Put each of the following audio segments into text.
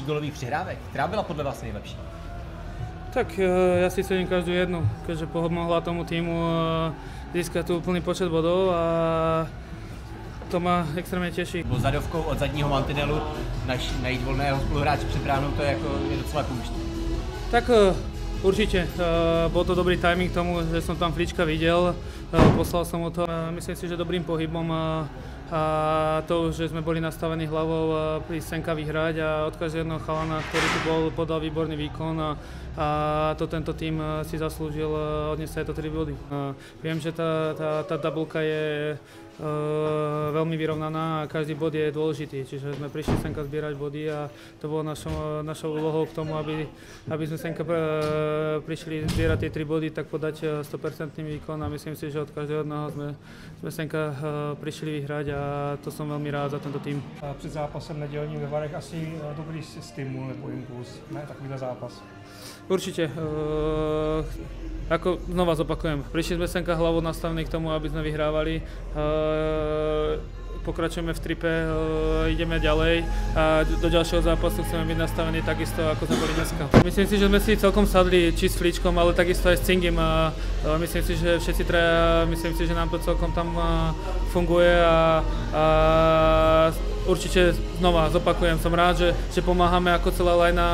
gólových přihrávek. Která byla podle vás nejlepší? Tak ja si cením každú jednu, keďže pomohla tomu týmu získať tu úplný počet bodov a to ma extrémně těší. Byl zadovkou od zadního mantinelu najít volného spoluhráče před bránou, to je jako je docela púšť. Tak určite, bol to dobrý timing tomu, že som tam Frička videl, poslal som mu to. Myslím si, že dobrým pohybom a to, že sme boli nastavení hlavou pri Senka vyhrať a od každého chalana, ktorý tu bol, podal výborný výkon a to tento tým si zaslúžil odniesť aj to 3 body. Viem, že tá tabulka je veľmi vyrovnaná a každý bod je dôležitý, čiže sme prišli senka zbierať body a to bolo našou úlohou k tomu, aby sme senka prišli zbierať tie 3 body, tak podať 100% výkon a myslím si, že od každého jednoho sme senka prišli vyhrať a to som veľmi rád za tento tým. Před zápasem nedělním ve Varech asi dobrý stimul nebo impuls, ne takovýhle zápas? Určite. Ako znova zopakujem, prišli sme senka hlavou nastavení k tomu, aby sme vyhrávali. Pokračujeme v tripe, ideme ďalej a do ďalšieho zápasu chceme byť nastavení takisto, ako sme boli dneska. Myslím si, že sme si celkom sadli či s Fličkom, ale takisto aj s Cingim a myslím si, že všetci traja, myslím si, že nám to celkom tam funguje a určite znova zopakujem, som rád, že pomáhame ako celá lajna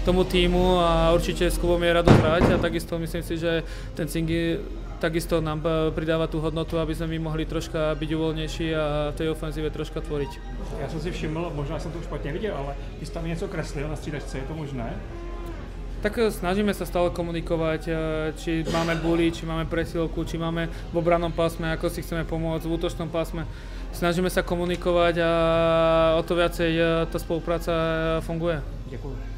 tomu týmu a určite s Kubom je radosť hrať a takisto myslím si, že ten Cingy takisto nám pridáva tú hodnotu, aby sme my mohli troška byť uvoľnejší a v tej ofenzíve troška tvoriť. Já jsem si všiml, možná jsem to špatně viděl, ale ty jsi tam něco kreslil na střídačce, je to možné? Tak snažíme sa stále komunikovať, či máme bully, či máme presilovku, či máme v obrannom pásme, ako si chceme pomôcť, v útočnom pásme. Snažíme sa komunikovať a o to viacej tá spolupráca funguje. Děkuji.